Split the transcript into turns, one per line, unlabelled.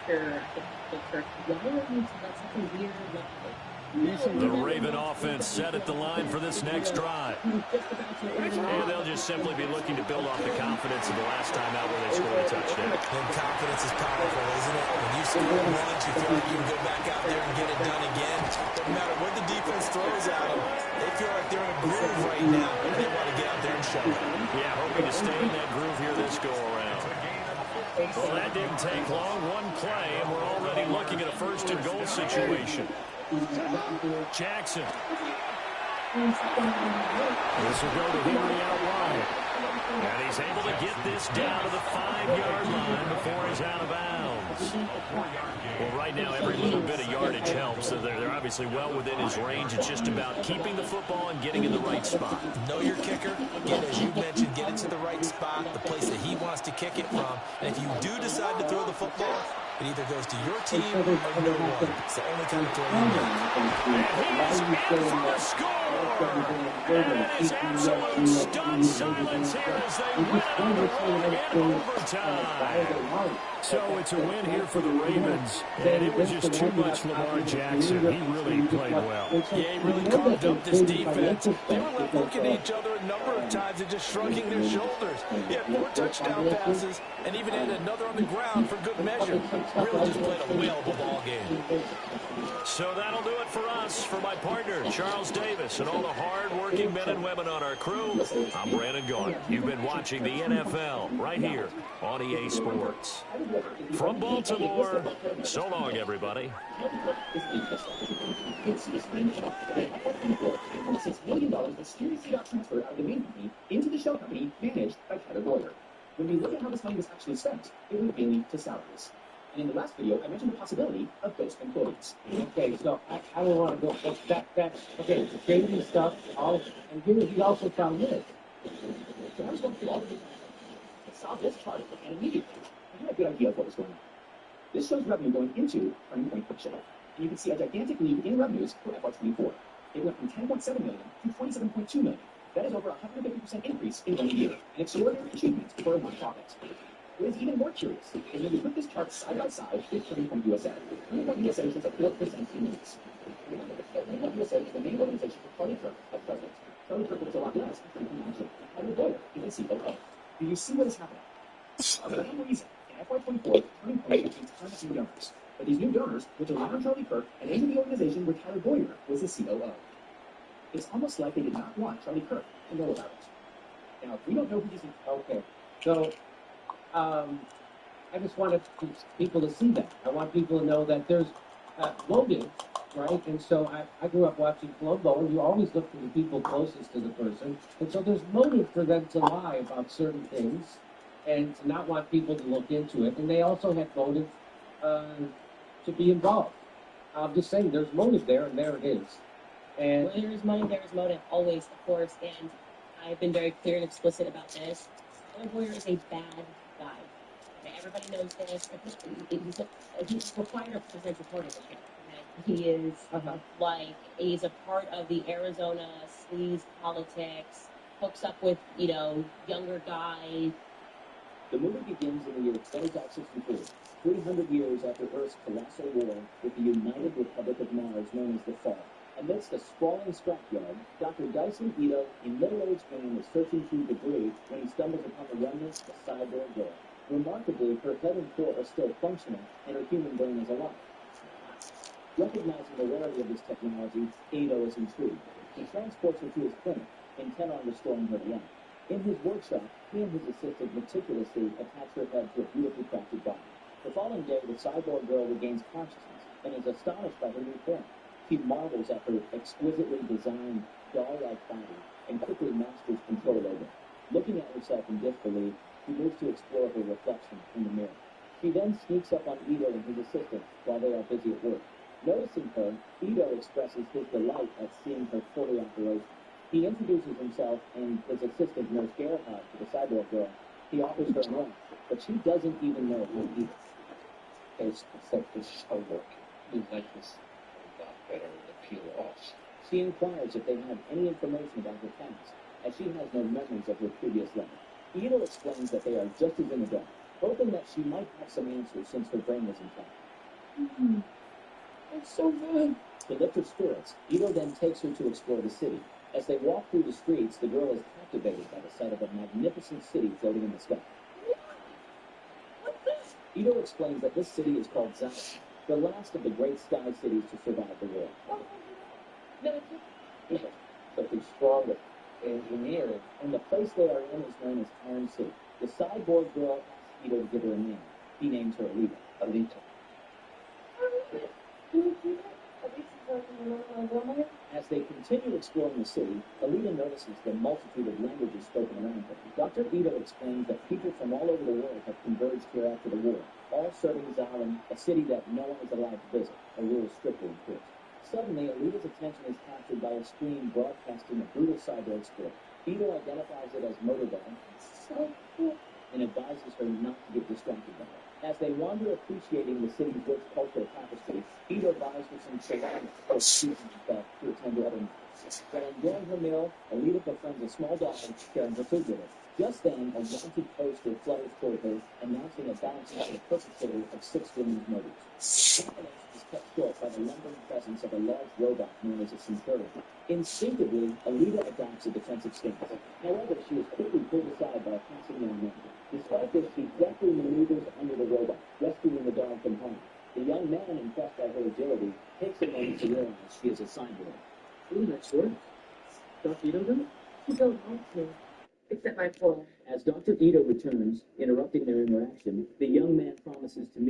The Raven offense set at the line for this next drive. And they'll just simply be looking to build off the confidence of the last time out where they scored a touchdown.
And confidence is powerful, isn't it? When you score once, you feel like you can go back out there and get it done again. No matter what the defense throws at them, they feel like they're in a groove right now, and they want to get out there and show it.
Yeah, hoping to stay in that groove here this go-around. Well, that didn't take long. One play, and we're already looking at a first-and-goal situation. Jackson. This will go to Henry out wide. And he's able to get this down to the 5-yard line before he's out of bounds. Well, right now, every little bit of yardage helps. So they're obviously well within his range. It's just about keeping the football and getting in the right spot.
Know your kicker. Get, as you mentioned, get it to the right spot, the place that he wants to kick it from. And if you do decide to throw the football, it either goes to your team or no one. It's the only kind of throw you make.
And he is in for the score. And it is absolute stunned silence here as they win it in overtime. So it's a win here for the Ravens, and it was just too much Lamar Jackson. He really played well.
Yeah, he really carved up this defense. They were looking at each other a number of times and just shrugging their shoulders. He had 4 touchdown passes and even had another on the ground for good measure. Really just played a whale of a ball game.
So that'll do it for us. For my partner, Charles Davis, and all the hard-working men and women on our crew, I'm Brandon Gaudin. You've been watching the NFL right here on EA Sports. From Baltimore, so long, everybody.
$6 million was seriously got transferred out of the main company into the shell company managed by Tyler Boyer. When we look at how this money was actually spent, it went mainly to salaries. And in the last video, I mentioned the possibility of ghost employees.
Okay, so I don't want to go that okay, the shady stuff, and here he also found this.
So I was going through all the different I saw this chart, and immediately I had a good idea of what was going on. This shows revenue going into Turning Point Quick Shell. And you can see a gigantic leap in revenues for FY24. It went from $10.7 million to $27.2 million. That is over a 150% increase in 1 year, an extraordinary achievement for a non-profit. What is even more curious is when you put this chart side by side with Turning Point USA. Turning Point USA shows a 4% increase. Remember, Turning Point USA is the main organization for Charlie Kirk as president. Charlie Kirk was a lot less than Turning Point Tyler Boyer is the COO. Do you see what is happening? For some reason, in FY24, Turning Point had a ton of new donors. But these new donors were to lean on Charlie Kirk and into the organization where Tyler Boyer was the COO. It's almost like they did not want Charlie Kirk to know about it. Now, we don't know who these
Okay, so I just wanted people to see that. I want people to know that there's motive, right? And so I grew up watching Columbo, and you always look for the people closest to the person. And so there's motive for them to lie about certain things and to not want people to look into it. And they also had motive to be involved. I'm just saying there's motive there, and there it is. And
where there is money, there is motive, always, of course. And I've been very clear and explicit about this. Tyler Boyer is a bad guy. Okay, everybody knows this. He's required to present reporting this year. Okay? He is he's a part of the Arizona sleaze politics, hooks up with, younger guys.
The movie begins in the year 2564, 300 years after Earth's colossal war with the United Republic of Mars known as the Fall. Amidst a sprawling scrapyard, Dr. Dyson Ito, a middle-aged man, is searching through debris when he stumbles upon the remnants of a cyborg girl. Remarkably, her head and core are still functional, and her human brain is alive. Recognizing the rarity of this technology, Ito is intrigued. He transports her to his clinic, intent on restoring her to life. In his workshop, he and his assistant meticulously attach her head to a beautifully crafted body. The following day, the cyborg girl regains consciousness and is astonished by her new form. He marvels at her exquisitely designed, doll-like body and quickly masters control over it. Looking at herself in disbelief, he moves to explore her reflection in the mirror. He then sneaks up on Ito and his assistant while they are busy at work. Noticing her, Ito expresses his delight at seeing her fully operational. He introduces himself and his assistant, Nurse Gerhard, to the cyborg girl. He offers her a run, but she doesn't even know who he is.
It's like this cyborg. You like this better to peel off.
She inquires if they have any information about her past, as she has no memories of her previous life. Ito explains that they are just as in the dark. hoping that she might have some answers since her brain was intact.
It's so good.
To lift her spirits, Ito then takes her to explore the city. As they walk through the streets, the girl is captivated by the sight of a magnificent city floating in the sky.
What's this?
Ito explains that this city is called Zion, the last of the great sky cities to survive the war.
Something stronger. Engineering.
And the place they are in is known as Iron City. The cyborg girl asks Ito to give her a name. He names her Alita.
Alita.
As they continue exploring the city, Alita notices the multitude of languages spoken around her. Dr. Ito explains that people from all over the world have converged here after the war, all serving Zion, a city that no one is allowed to visit, a rule strictly enforced. Suddenly, Alita's attention is captured by a screen broadcasting a brutal cyborg sport. Ito identifies it as motorball
So cool.
and advises her not to get distracted by it. As they wander appreciating the city's rich cultural tapestry, Ito buys her some ceramics or pieces to attend to other matters. While enjoying her meal, Alita befriends a small dog sharing her food with her. Just then, a wanted poster flutters toward her, announcing a bounty for the perpetrator of 6 women's murders. The combination is cut short by the lumbering presence of a large robot known as a Centurion. Instinctively, Alita adopts a defensive stance. However, she is quickly pulled aside by a passing young man. Despite this, she deftly maneuvers under the robot, rescuing the dog from harm. The young man, impressed by her agility, takes a moment to realize she is a cyborg.
Ooh, that's work. Dr. Ito do it?
You don't want to. Except my phone.
As Dr. Ito returns, interrupting their interaction, the young man promises to meet